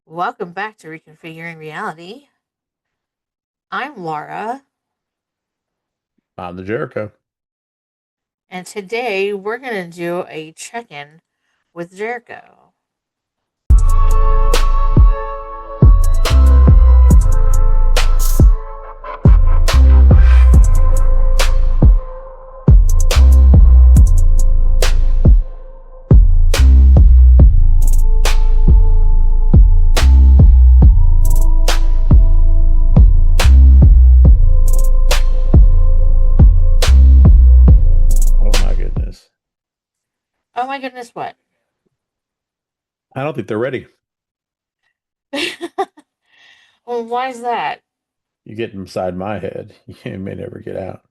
Welcome back to Reconfiguring Reality. I'm Laura, On the Jericho. and today we're going to do a check in with Jericho. Oh my goodness. Oh my goodness, what? I don't think they're ready. Well, why is that? You get inside my head, you may never get out.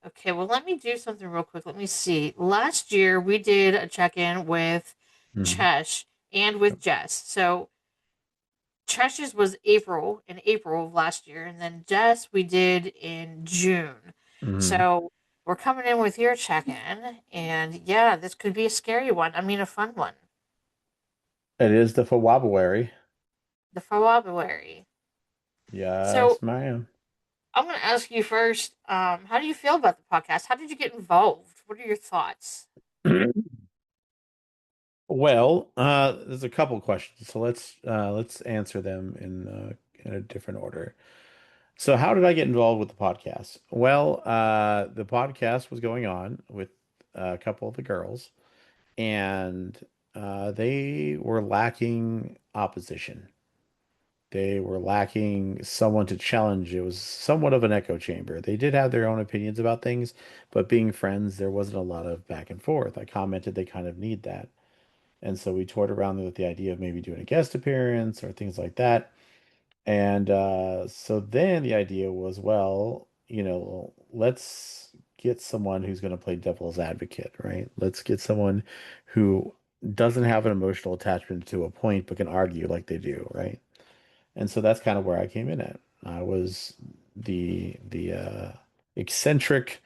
Okay, well, let me do something real quick. Let me see. Last year we did a check in with Hmm. Chesh and with Jess. So Chesh's was in April of last year, and then Jess we did in June. Hmm. So we're coming in with your check in, and yeah, this could be a scary one. I mean, a fun one. It is the February. The February. So Yes, ma'am. I'm going to ask you first. How do you feel about the podcast? How did you get involved? What are your thoughts? Well, there's a couple questions, so let's answer them in a different order. So, how did I get involved with the podcast? Well, the podcast was going on with a couple of the girls, and they were lacking opposition. They were lacking someone to challenge. It was somewhat of an echo chamber. They did have their own opinions about things, but being friends, there wasn't a lot of back and forth. I commented they kind of need that. And so we toured around with the idea of maybe doing a guest appearance or things like that. And so then the idea was, well, let's get someone who's going to play devil's advocate, right? Let's get someone who doesn't have an emotional attachment to a point but can argue like they do, right? And so that's kind of where I came in at. I was the eccentric,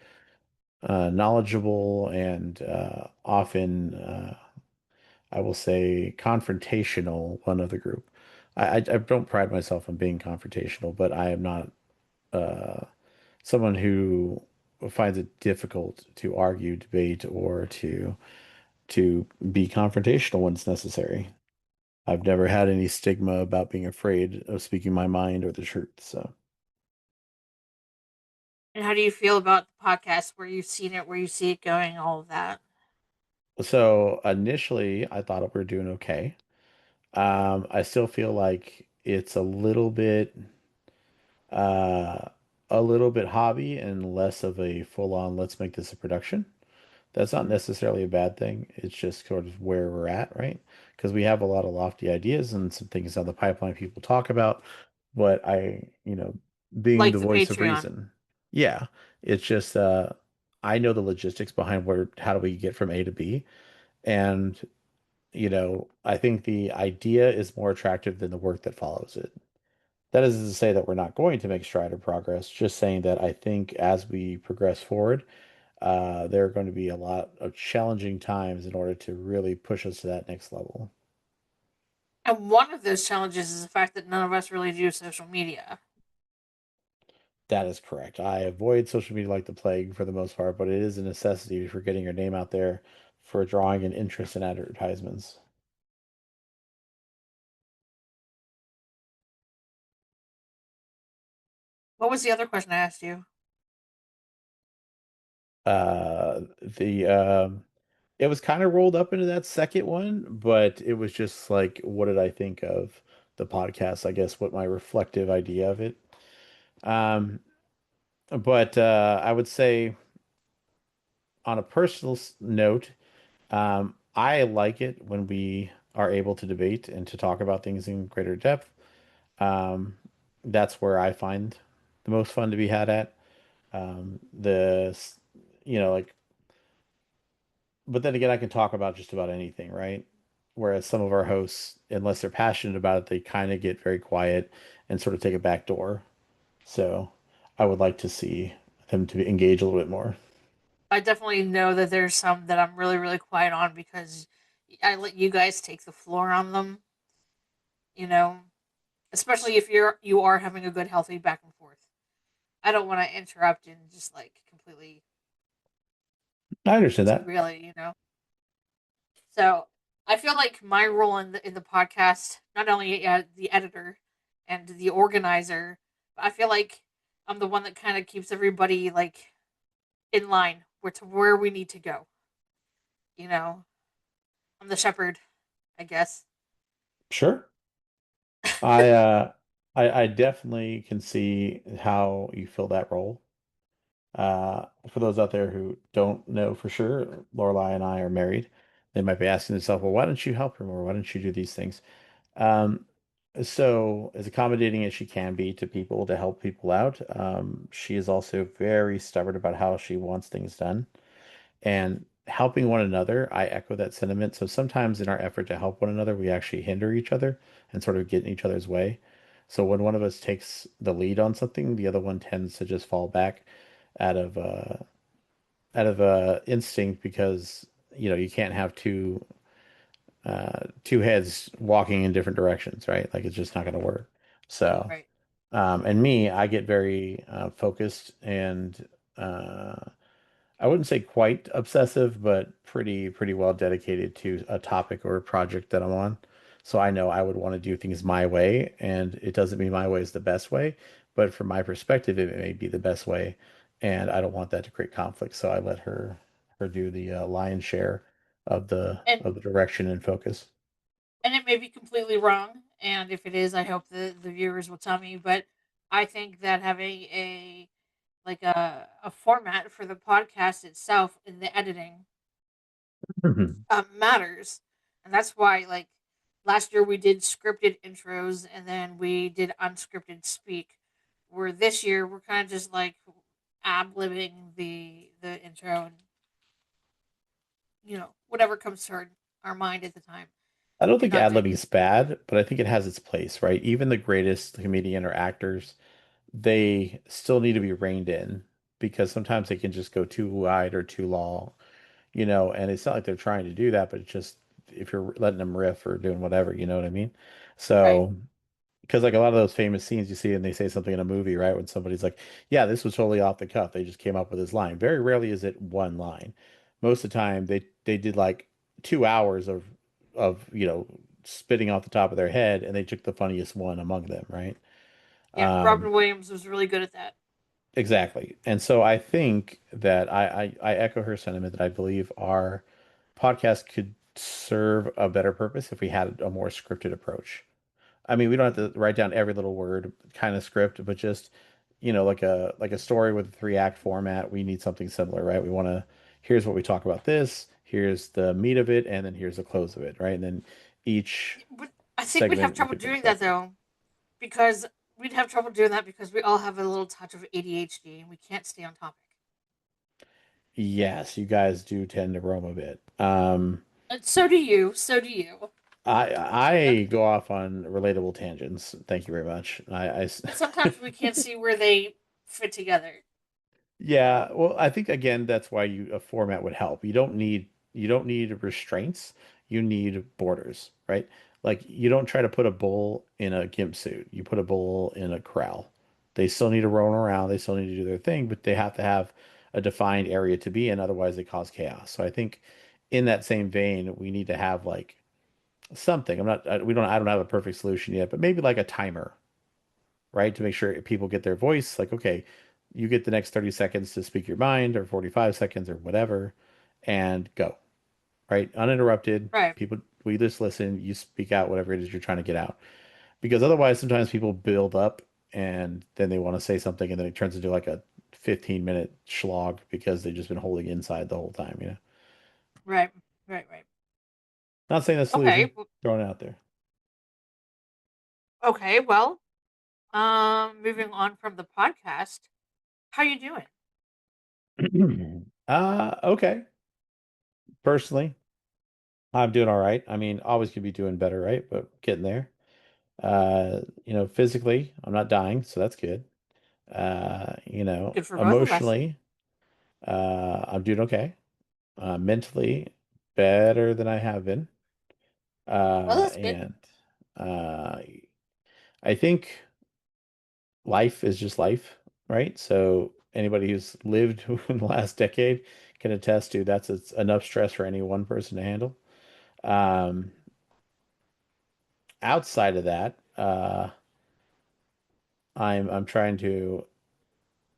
knowledgeable, and often I will say confrontational one of the group. I don't pride myself on being confrontational, but I am not uh, someone who finds it difficult to argue, debate, or to be confrontational when it's necessary. I've never had any stigma about being afraid of speaking my mind or the truth. So. And how do you feel about the podcast? Where you've seen it, where you see it going, all of that? So initially, I thought we were doing okay. I still feel like it's uh, a little bit hobby and less of a full-on let's make this a production. That's not Mhm. necessarily a bad thing. It's just sort of where we're at, right? Because we have a lot of lofty ideas and some things on the pipeline people talk about. But being Like the the voice of Patreon. reason, yeah, it's just I know the logistics behind where how do we get from A to B. And I think the idea is more attractive than the work that follows it. That isn't to say that we're not going to make stride or progress, just saying that I think as we progress forward, there are going to be a lot of challenging times in order to really push us to that next level. And one of those challenges is the fact that none of us really do social media. That is correct. I avoid social media like the plague for the most part, but it is a necessity for getting your name out there for drawing an interest in advertisements. What was the other question I asked you? The It was kind of rolled up into that second one, but it was just like, what did I think of the podcast? I guess what my reflective idea of it. Um, but I would say on a personal note, I like it when we are able to debate and to talk about things in greater depth. Um, that's where I find the most fun to be had at. The, like, but then again, I can talk about just about anything, right? Whereas some of our hosts, unless they're passionate about it, they kind of get very quiet and sort of take a back door. So I would like to see them to engage a little bit more. I definitely know that there's some that I'm really, really quiet on because I let you guys take the floor on them. you know, especially if you are having a good healthy back and forth. I don't want to interrupt and just like completely I understand that. derail it, you know. So I feel like my role in the podcast, not only the editor and the organizer, but I feel like I'm the one that kind of keeps everybody like in line where to where we need to go. You know, I'm the shepherd, I guess. Sure. I uh I definitely can see how you fill that role. For those out there who don't know for sure, Lorelai and I are married. They might be asking themselves, well, why don't you help her more? Why don't you do these things? Um, so as accommodating as she can be to people to help people out, she is also very stubborn about how she wants things done and helping one another. I echo that sentiment. So sometimes in our effort to help one another, we actually hinder each other and sort of get in each other's way. So when one of us takes the lead on something, the other one tends to just fall back out of instinct because you can't have two heads walking in different directions, right? Like it's just not going to work. So, Right. and me, I get very focused and uh, I wouldn't say quite obsessive, but pretty well dedicated to a topic or a project that I'm on. So I know I would want to do things my way, and it doesn't mean my way is the best way, but from my perspective, it may be the best way, and I don't want that to create conflict. So I let her do the lion's share of the And direction and focus. it may be completely wrong, and if it is, I hope the viewers will tell me. But I think that having a format for the podcast itself in the editing matters, and that's why like last year we did scripted intros and then we did unscripted speak. Where this year we're kind of just like ab libbing the intro and whatever comes to our mind at the time I don't and think not ad-libbing doing is bad, but I think it has its place, right? Even the greatest comedian or actors, they still need to be reined in because sometimes they can just go too wide or too long, and it's not like they're trying to do that, but it's just if you're letting them riff or doing whatever, you know what I mean? right. So, because like a lot of those famous scenes you see and they say something in a movie, right? When somebody's like, yeah, this was totally off the cuff. They just came up with this line. Very rarely is it one line. Most of the time they did like 2 hours of spitting off the top of their head and they took the funniest one among them, right? Yeah, Um, Robin Williams was really good at that. exactly. And so I think that I echo her sentiment that I believe our podcast could serve a better purpose if we had a more scripted approach. I mean, we don't have to write down every little word kind of script, but just, like a story with a 3 act format, we need something similar, right? We want to, here's what we talk about this, here's the meat of it, and then here's the close of it, right? And then each But I think we'd have segment we trouble could break doing it up. that though, because we'd have trouble doing that because we all have a little touch of ADHD and we can't stay on topic. Yes, you guys do tend to roam a bit. And so do you. So do you. I And go off on relatable tangents. Thank you very much. and sometimes we can't see where they fit together. Yeah, well, I think again that's why a format would help. You don't need restraints. You need borders, right? Like you don't try to put a bull in a gimp suit. You put a bull in a corral. They still need to roam around. They still need to do their thing, but they have to have a defined area to be in. Otherwise, they cause chaos. So I think in that same vein, we need to have like something. I don't have a perfect solution yet, but maybe like a timer, right? To make sure people get their voice. Like, okay, you get the next 30 seconds to speak your mind or 45 seconds or whatever, and go, right? Uninterrupted. Right. People, we just listen, you speak out whatever it is you're trying to get out. Because otherwise, sometimes people build up and then they want to say something and then it turns into like a 15-minute slog because they've just been holding inside the whole time. Right. Right. Right. Not saying that's the Okay. solution, throwing it out there. Okay. Well, moving on from the podcast, how you doing? Okay. Personally, I'm doing all right. I mean, always could be doing better, right? But getting there. Physically, I'm not dying, so that's good. Good for both of us. Emotionally, I'm doing okay. Mentally, better than I have been. Well, that's good. And Uh, I think life is just life, right? So anybody who's lived in the last decade can attest to it's enough stress for any one person to handle. Um, outside of that, I'm trying to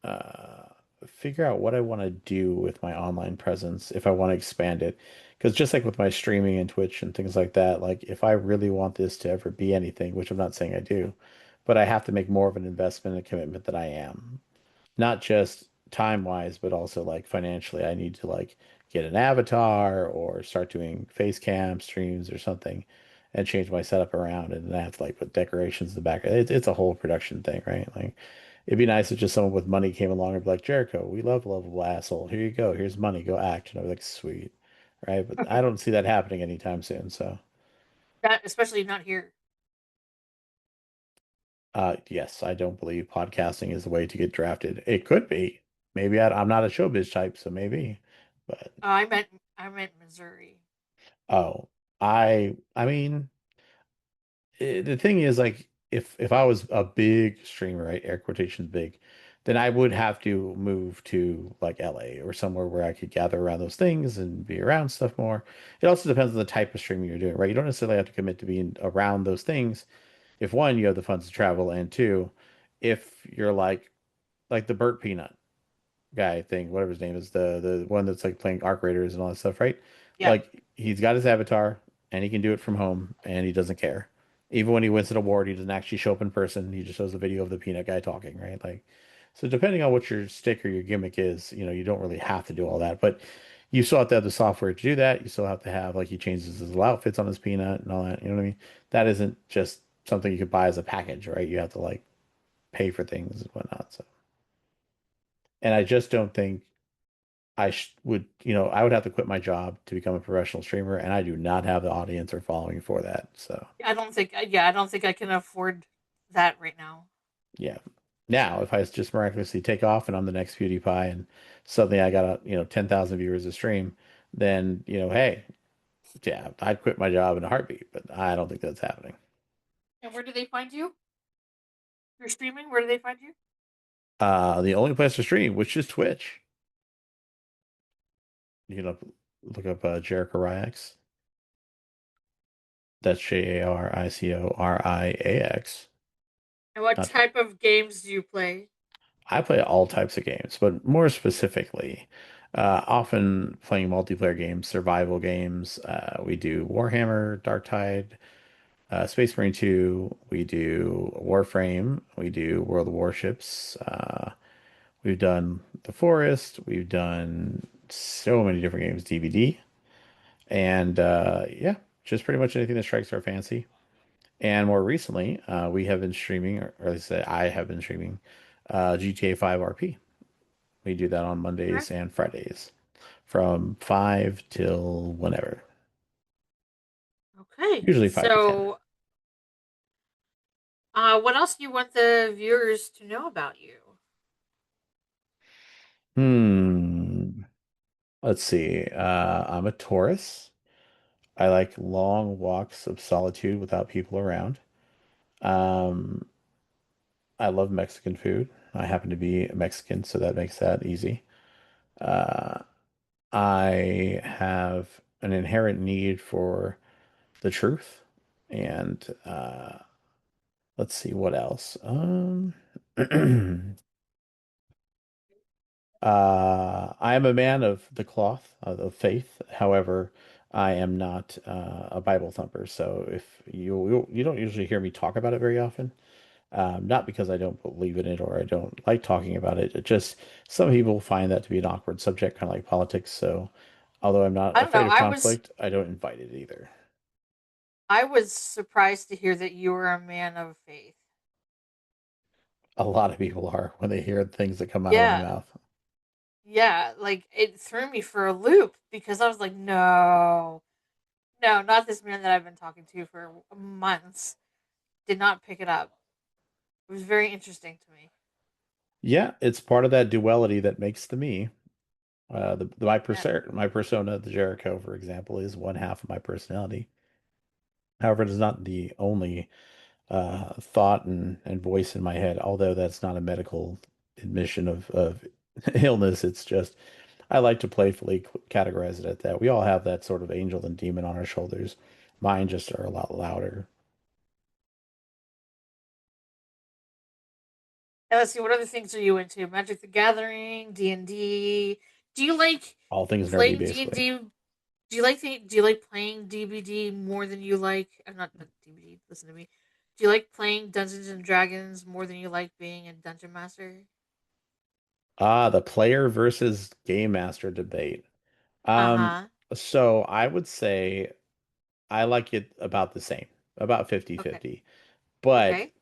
uh, figure out what I want to do with my online presence if I want to expand it. Because just like with my streaming and Twitch and things like that, like if I really want this to ever be anything, which I'm not saying I do, but I have to make more of an investment and commitment than I am. Not just time wise, but also like financially. I need to like get an avatar or start doing face cam streams or something and change my setup around. And then I have to like put decorations in the back. It's a whole production thing, right? Like it'd be nice if just someone with money came along and be like, Jericho, we love a lovable asshole. Here you go. Here's money. Go act. And I'd be like, sweet. Right. But I don't see that happening anytime soon. So, That especially not here. yes, I don't believe podcasting is the way to get drafted. It could be. Maybe I'm not a showbiz type, so maybe. But I meant Missouri. oh, I mean, the thing is, like, if I was a big streamer, right, air quotations big, then I would have to move to like LA or somewhere where I could gather around those things and be around stuff more. It also depends on the type of streaming you're doing, right? You don't necessarily have to commit to being around those things if one, you have the funds to travel, and two, if you're like the Burt Peanut guy thing, whatever his name is, the one that's like playing Arc Raiders and all that stuff, right? Yeah, Like he's got his avatar and he can do it from home and he doesn't care. Even when he wins an award, he doesn't actually show up in person. He just shows a video of the peanut guy talking, right? Like, so depending on what your stick or your gimmick is, you don't really have to do all that, but you still have to have the software to do that. You still have to have like he changes his little outfits on his peanut and all that. You know what I mean? That isn't just something you could buy as a package, right? You have to like pay for things and whatnot. So, and I just don't think I would have to quit my job to become a professional streamer, and I do not have the audience or following for that. So, I don't think I can afford that right now. yeah. Now, if I just miraculously take off and I'm the next PewDiePie and suddenly I got 10,000 viewers a stream, then, hey, yeah, I'd quit my job in a heartbeat, but I don't think that's happening. And where do they find you? You're streaming. Where do they find you? The only place to stream, which is Twitch, you know, look up Jericho Ryax. That's JARICORIAX. And what Not type of games do you play? I play all types of games, but more specifically, often playing multiplayer games, survival games. We do Warhammer, Darktide, Space Marine 2. We do Warframe. We do World of Warships. We've done The Forest. We've done so many different games, DVD, and yeah, just pretty much anything that strikes our fancy. And more recently, we have been streaming, or at least I have been streaming, GTA 5 RP. We do that on Okay. Mondays and Fridays from 5 till whenever. Okay. Usually 5 to 10. So, what else do you want the viewers to know about you? Hmm. Let's see. I'm a Taurus. I like long walks of solitude without people around. Um, I love Mexican food. I happen to be Mexican, so that makes that easy. Uh, I have an inherent need for the truth and let's see what else. I am a man of the cloth, of faith. However, I am not a Bible thumper. So if you don't usually hear me talk about it very often, not because I don't believe in it or I don't like talking about it. It just some people find that to be an awkward subject, kind of like politics. So although I'm not I don't know. afraid of I was conflict, I don't invite it either. I was surprised to hear that you were a man of faith. A lot of people are when they hear things that come out of my Yeah, mouth. yeah. Like it threw me for a loop because I was like, no, no, not this man that I've been talking to for months. Did not pick it up. It was very interesting to me. Yeah, it's part of that duality that makes the me. My Yeah. persona, the Jericho, for example, is one half of my personality. However, it is not the only thought and voice in my head, although that's not a medical admission of illness. It's just I like to playfully categorize it at that. We all have that sort of angel and demon on our shoulders. Mine just are a lot louder. And let's see, what other things are you into? Magic the Gathering, D&D. Do you like All things nerdy, playing basically. D&D? Do you like playing DBD more than you like? I'm not DBD. Listen to me. Do you like playing Dungeons and Dragons more than you like being a dungeon master? Ah, the player versus game master debate. Uh Um, huh. so I would say I like it about the same, about Okay. 50-50. But Okay.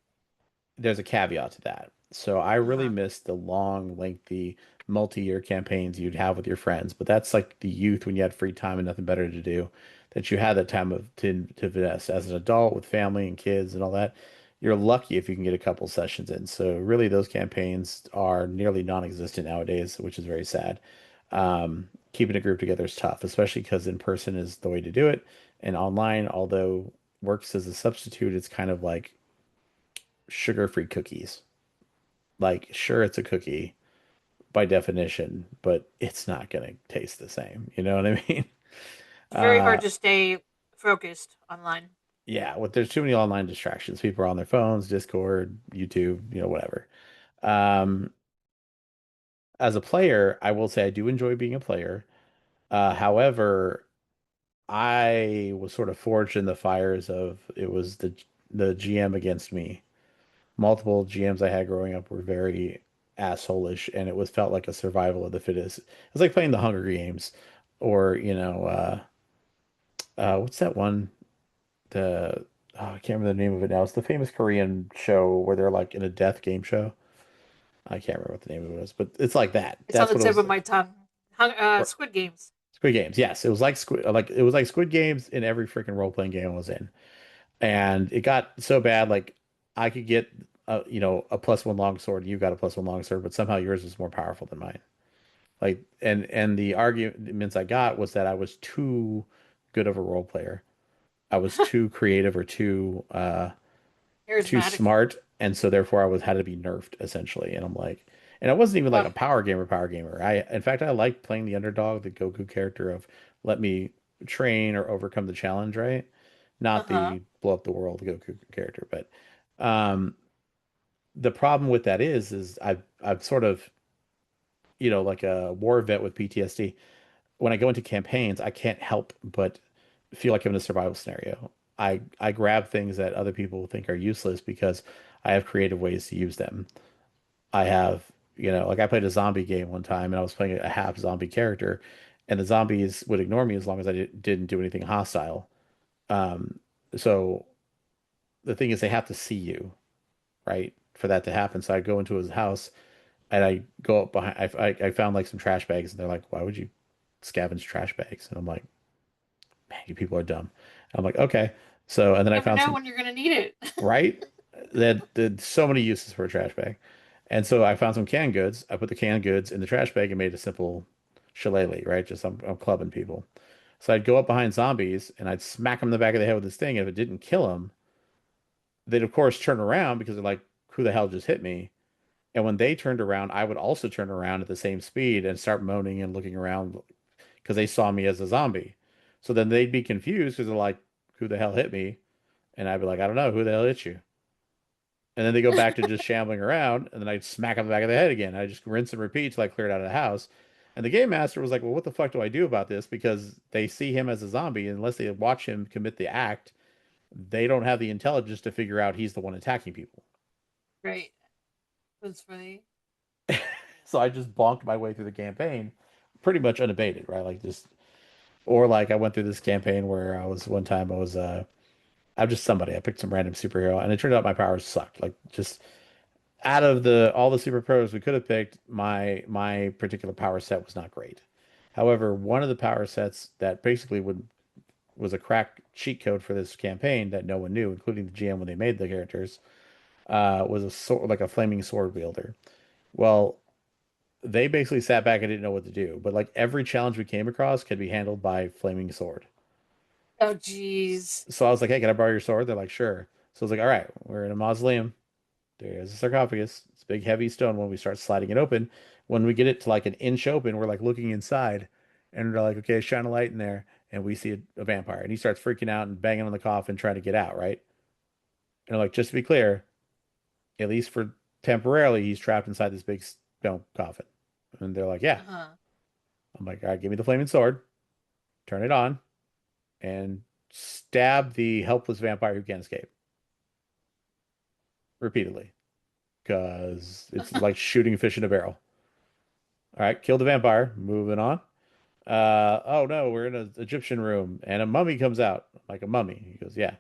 there's a caveat to that. So I Uh really huh. miss the long, lengthy, multi-year campaigns you'd have with your friends. But that's like the youth when you had free time and nothing better to do, that you had that time to invest. As an adult with family and kids and all that, you're lucky if you can get a couple sessions in. So really, those campaigns are nearly non-existent nowadays, which is very sad. Keeping a group together is tough, especially because in person is the way to do it, and online, although works as a substitute, it's kind of like sugar-free cookies. Like, sure, it's a cookie by definition, but it's not gonna taste the same. You know what I mean? It's very hard Uh, to stay focused online. yeah, there's too many online distractions. People are on their phones, Discord, YouTube, whatever. Um, as a player, I will say I do enjoy being a player. However, I was sort of forged in the fires of it was the GM against me. Multiple GMs I had growing up were very assholish, and it was felt like a survival of the fittest. It was like playing the Hunger Games, or what's that one? The I can't remember the name of it now. It's the famous Korean show where they're like in a death game show. I can't remember what the name of it was, but it's like that. It's on That's the what it tip was. of my tongue. Or Squid Games. Squid Games. Yes, it was like Squid Games in every freaking role playing game I was in. And it got so bad, like I could get a +1 longsword, you got a +1 longsword, but somehow yours was more powerful than mine. Like, and the arguments I got was that I was too good of a role player. I was too creative or too Charismatic. smart, and so therefore I was had to be nerfed essentially. And I'm like, and I wasn't even like Ugh. a power gamer. In fact, I liked playing the underdog, the Goku character of let me train or overcome the challenge, right? Uh Not huh. the blow up the world Goku character, but um, the problem with that is I've sort of like a war vet with PTSD. When I go into campaigns, I can't help but feel like I'm in a survival scenario. I grab things that other people think are useless because I have creative ways to use them. I have, like I played a zombie game one time and I was playing a half zombie character, and the zombies would ignore me as long as I didn't do anything hostile. Um, so the thing is, they have to see you, right, for that to happen. So I go into his house and I go up behind. I found like some trash bags, and they're like, "Why would you scavenge trash bags?" And I'm like, "Man, you people are dumb." I'm like, "Okay." So and then You I never found know some when you're gonna need it. right that did so many uses for a trash bag, and so I found some canned goods. I put the canned goods in the trash bag and made a simple shillelagh, right? Just I'm clubbing people. So I'd go up behind zombies and I'd smack them in the back of the head with this thing. If it didn't kill them, they'd of course turn around because they're like, "Who the hell just hit me?" And when they turned around, I would also turn around at the same speed and start moaning and looking around because they saw me as a zombie. So then they'd be confused because they're like, "Who the hell hit me?" And I'd be like, "I don't know. Who the hell hit you?" And then they go back to just shambling around, and then I'd smack them in the back of the head again. I just rinse and repeat till I cleared out of the house. And the game master was like, "Well, what the fuck do I do about this?" Because they see him as a zombie, and unless they watch him commit the act, they don't have the intelligence to figure out he's the one attacking people. Right. That's funny. So I just bonked my way through the campaign, pretty much unabated, right? Like just, or like I went through this campaign where I was one time I'm just somebody. I picked some random superhero, and it turned out my powers sucked. Like just out of the all the superheroes we could have picked, my particular power set was not great. However, one of the power sets that basically would was a crack cheat code for this campaign that no one knew, including the GM when they made the characters, was a sword, like a flaming sword wielder. Well, they basically sat back and didn't know what to do. But like every challenge we came across could be handled by flaming sword. Oh, jeez. So I was like, hey, can I borrow your sword? They're like, sure. So I was like, all right, we're in a mausoleum. There's a sarcophagus. It's a big, heavy stone. When we start sliding it open, when we get it to like an inch open, we're like looking inside, and they're like, okay, shine a light in there, and we see a vampire, and he starts freaking out and banging on the coffin, trying to get out, right? And like, just to be clear, at least for temporarily, he's trapped inside this big stone coffin. And they're like, yeah. Uh-huh. I'm like, all right, give me the flaming sword, turn it on, and stab the helpless vampire who can't escape repeatedly because it's like shooting fish in a barrel. All right, kill the vampire. Moving on. Oh no, we're in an Egyptian room and a mummy comes out like a mummy. He goes, yeah.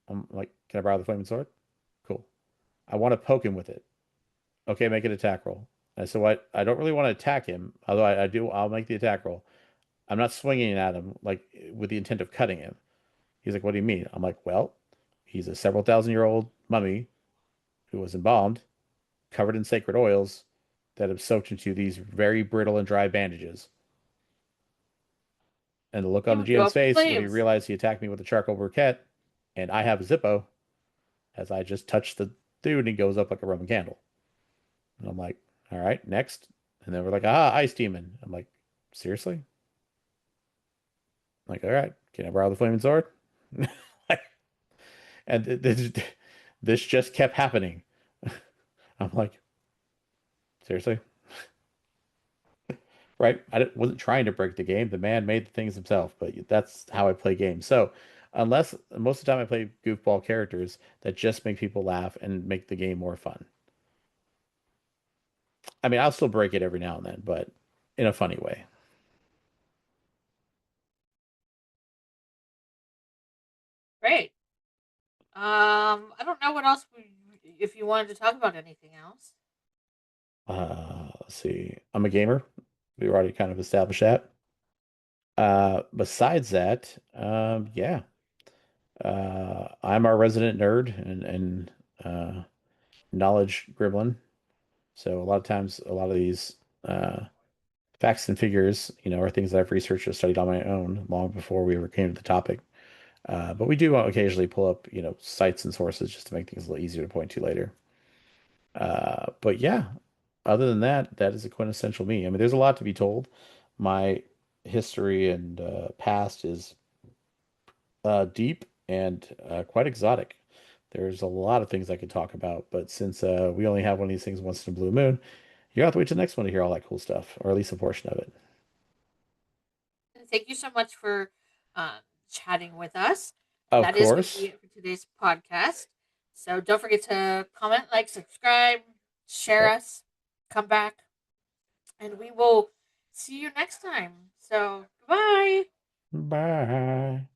I'm like, can I borrow the flaming sword? Cool. I want to poke him with it. Okay, make an attack roll. I said, what? I don't really want to attack him, although I do. I'll make the attack roll. I'm not swinging at him like with the intent of cutting him. He's like, what do you mean? I'm like, well, he's a several thousand-year-old mummy who was embalmed, covered in sacred oils that have soaked into these very brittle and dry bandages. And the look He on the would go GM's up in face when he flames. realized he attacked me with a charcoal briquette, and I have a Zippo, as I just touched the dude and he goes up like a Roman candle. And I'm like, all right, next. And then we're like, ah, ice demon. I'm like, seriously? I'm like, all right, can I borrow the flaming sword? And this just kept happening. I'm like, seriously? Right? Wasn't trying to break the game. The man made the things himself, but that's how I play games. So, unless most of the time I play goofball characters that just make people laugh and make the game more fun. I mean, I'll still break it every now and then, but in a funny way. Great. I don't know what else if you wanted to talk about anything else. Let's see. I'm a gamer. We already kind of established that. Besides that, yeah. I'm our resident nerd and knowledge gremlin. So a lot of times, a lot of these facts and figures, are things that I've researched or studied on my own long before we ever came to the topic. But we do occasionally pull up, sites and sources just to make things a little easier to point to later. But yeah, other than that, that is a quintessential me. I mean, there's a lot to be told. My history and past is deep and quite exotic. There's a lot of things I could talk about, but since we only have one of these things once in a blue moon, you have to wait till the next one to hear all that cool stuff, or at least a portion of it. And thank you so much for um, chatting with us. And Of that is going to be course. it for today's podcast. So don't forget to comment, like, subscribe, share Yep. us, come back, and we will see you next time. So, goodbye. Bye.